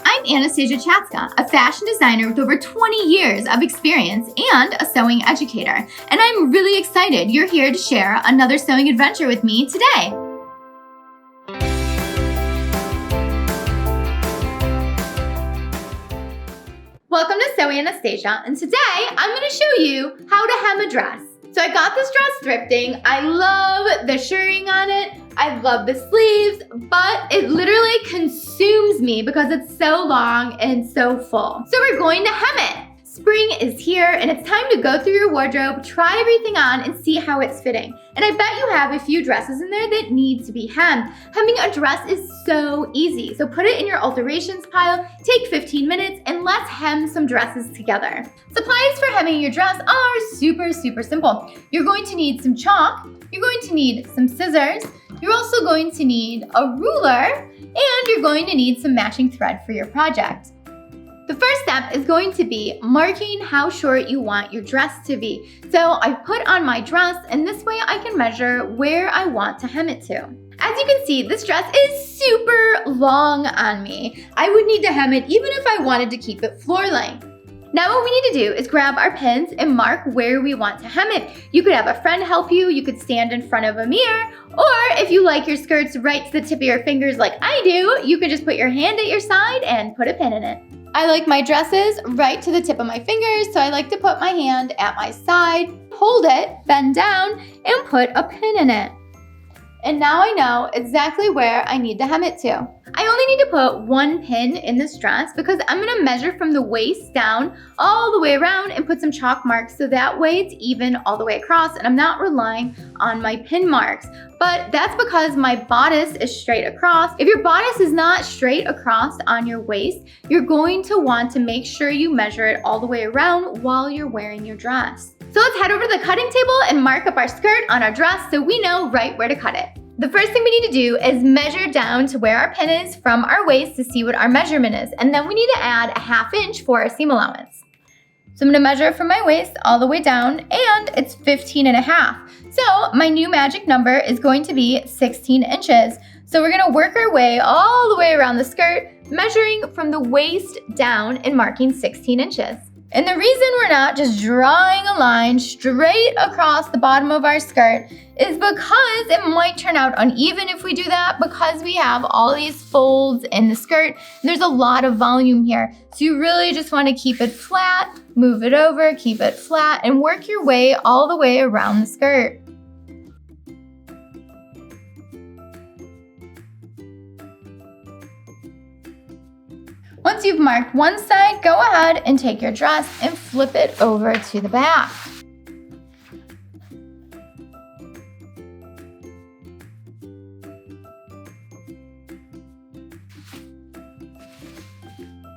I'm Anastasia Chatzka, a fashion designer with over 20 years of experience and a sewing educator. And I'm really excited you're here to share another sewing adventure with me today. Welcome to Sew Anastasia, and today I'm going to show you how to hem a dress. So I got this dress thrifting. I love the shirring on it. I love the sleeves, but it literally consumes me because it's so long and so full. So we're going to hem it. Spring is here and it's time to go through your wardrobe, try everything on, and see how it's fitting. And I bet you have a few dresses in there that need to be hemmed. Hemming a dress is so easy. So put it in your alterations pile, take 15 minutes, and let's hem some dresses together. Supplies for hemming your dress are super simple. You're going to need some chalk, you're going to need some scissors, you're also going to need a ruler, and you're going to need some matching thread for your project. The first step is going to be marking how short you want your dress to be. So I put on my dress, and this way I can measure where I want to hem it to. As you can see, this dress is super long on me. I would need to hem it even if I wanted to keep it floor length. Now what we need to do is grab our pins and mark where we want to hem it. You could have a friend help you, you could stand in front of a mirror, or if you like your skirts right to the tip of your fingers like I do, you could just put your hand at your side and put a pin in it. I like my dresses right to the tip of my fingers, so I like to put my hand at my side, hold it, bend down, and put a pin in it. And now I know exactly where I need to hem it to. I only need to put one pin in this dress because I'm gonna measure from the waist down all the way around and put some chalk marks so that way it's even all the way across and I'm not relying on my pin marks. But that's because my bodice is straight across. If your bodice is not straight across on your waist, you're going to want to make sure you measure it all the way around while you're wearing your dress. So let's head over to the cutting table and mark up our skirt on our dress so we know right where to cut it. The first thing we need to do is measure down to where our pin is from our waist to see what our measurement is. And then we need to add a 1/2 inch for our seam allowance. So I'm gonna measure from my waist all the way down, and it's 15.5. So my new magic number is going to be 16 inches. So we're gonna work our way all the way around the skirt, measuring from the waist down and marking 16 inches. And the reason we're not just drawing a line straight across the bottom of our skirt is because it might turn out uneven if we do that, because we have all these folds in the skirt. There's a lot of volume here. So you really just want to keep it flat, move it over, keep it flat, and work your way all the way around the skirt. Once you've marked one side, go ahead and take your dress and flip it over to the back.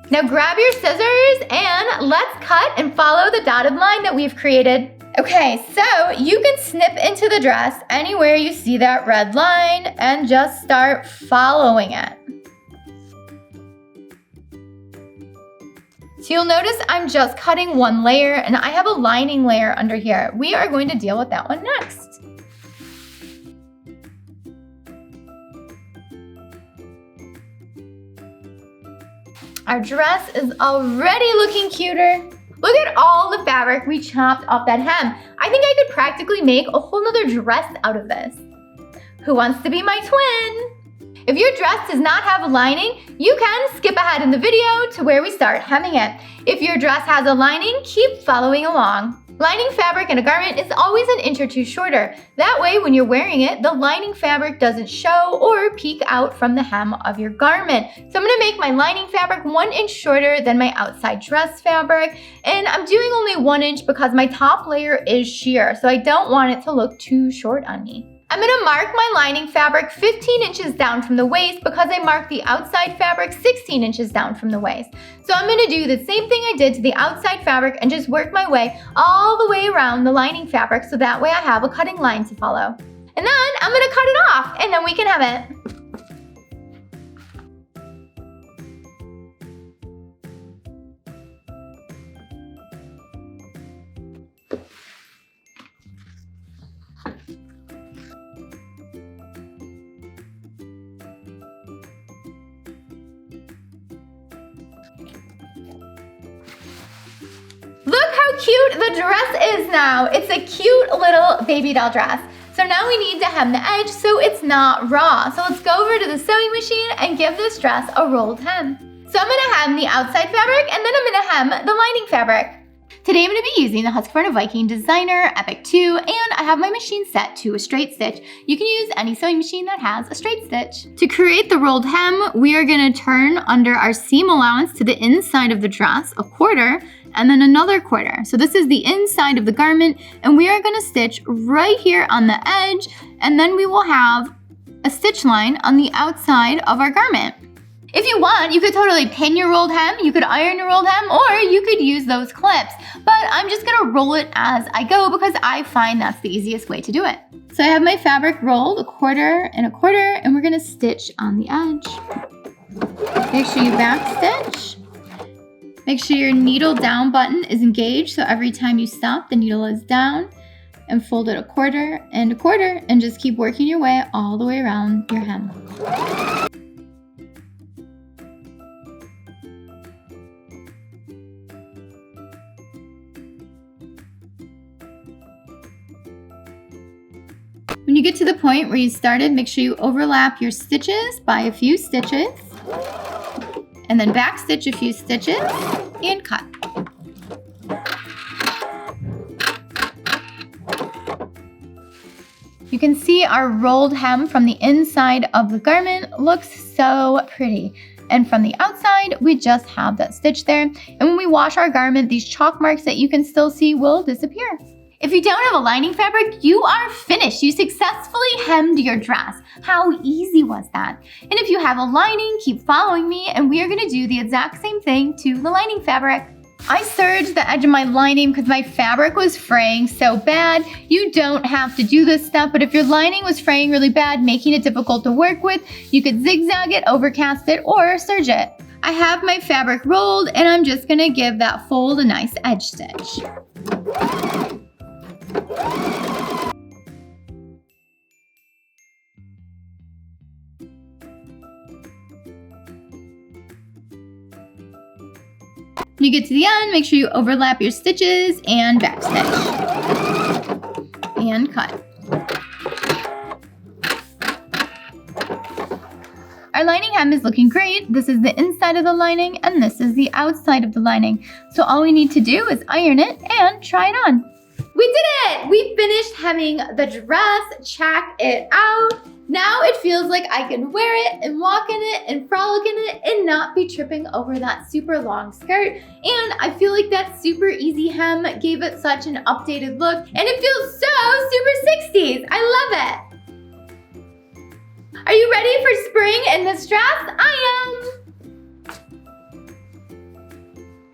Now grab your scissors and let's cut and follow the dotted line that we've created. Okay, so you can snip into the dress anywhere you see that red line and just start following it. So you'll notice I'm just cutting one layer and I have a lining layer under here. We are going to deal with that one next. Our dress is already looking cuter. Look at all the fabric we chopped off that hem. I think I could practically make a whole nother dress out of this. Who wants to be my twin? If your dress does not have a lining, you can skip ahead in the video to where we start hemming it. If your dress has a lining, keep following along. Lining fabric in a garment is always an inch or two shorter. That way, when you're wearing it, the lining fabric doesn't show or peek out from the hem of your garment. So I'm gonna make my lining fabric 1 inch shorter than my outside dress fabric. And I'm doing only 1 inch because my top layer is sheer, so I don't want it to look too short on me. I'm gonna mark my lining fabric 15 inches down from the waist because I marked the outside fabric 16 inches down from the waist. So I'm gonna do the same thing I did to the outside fabric and just work my way all the way around the lining fabric so that way I have a cutting line to follow. And then I'm gonna cut it off and then we can have it. cute the dress is now. It's a cute little baby doll dress. So now we need to hem the edge so it's not raw. So let's go over to the sewing machine and give this dress a rolled hem. So I'm gonna hem the outside fabric and then I'm gonna hem the lining fabric. Today I'm going to be using the Husqvarna Viking Designer Epic 2 and I have my machine set to a straight stitch. You can use any sewing machine that has a straight stitch. To create the rolled hem, we are going to turn under our seam allowance to the inside of the dress, a quarter, and then another quarter. So this is the inside of the garment and we are going to stitch right here on the edge and then we will have a stitch line on the outside of our garment. If you want, you could totally pin your rolled hem, you could iron your rolled hem, or you could use those clips. But I'm just gonna roll it as I go because I find that's the easiest way to do it. So I have my fabric rolled a quarter, and we're gonna stitch on the edge. Make sure you back stitch. Make sure your needle down button is engaged, so every time you stop, the needle is down. And fold it a quarter, and just keep working your way all the way around your hem. When you get to the point where you started, make sure you overlap your stitches by a few stitches, and then back stitch a few stitches, and cut. You can see our rolled hem from the inside of the garment looks so pretty. And from the outside, we just have that stitch there. And when we wash our garment, these chalk marks that you can still see will disappear. If you don't have a lining fabric, you are finished. You successfully hemmed your dress. How easy was that? And if you have a lining, keep following me and we are gonna do the exact same thing to the lining fabric. I serged the edge of my lining because my fabric was fraying so bad. You don't have to do this step, but if your lining was fraying really bad, making it difficult to work with, you could zigzag it, overcast it, or serge it. I have my fabric rolled and I'm just gonna give that fold a nice edge stitch. When you get to the end, make sure you overlap your stitches and backstitch. And cut. Our lining hem is looking great. This is the inside of the lining and this is the outside of the lining. So all we need to do is iron it and try it on. We did it! We finished hemming the dress. Check it out. Now it feels like I can wear it and walk in it and frolic in it and not be tripping over that super long skirt. And I feel like that super easy hem gave it such an updated look and it feels so super 60s. I love it. Are you ready for spring in this dress? I am.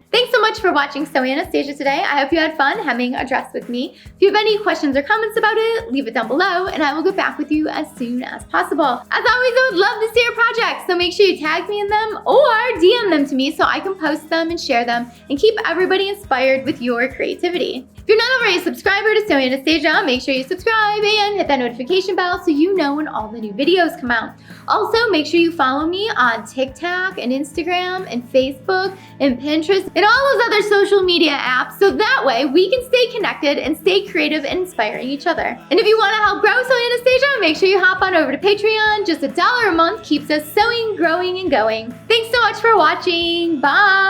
Thanks so much for watching Sewing Anastasia today. I hope you had fun hemming a dress with me. If you have any questions or comments about it, leave it down below and I will get back with you as soon as possible. As always, I would love to see your projects, so make sure you tag me in them or DM them to me so I can post them and share them and keep everybody inspired with your creativity. If you're not already a subscriber to Sewing Anastasia, make sure you subscribe and hit that notification bell so you know when all the new videos come out. Also, make sure you follow me on TikTok and Instagram and Facebook and Pinterest and all those other social media apps so that way we can stay connected and stay creative and inspiring each other. And if you want to help grow Sewing Anastasia, make sure you hop on over to Patreon. Just $1 a month keeps us sewing, growing, and going. Thanks so much for watching. Bye!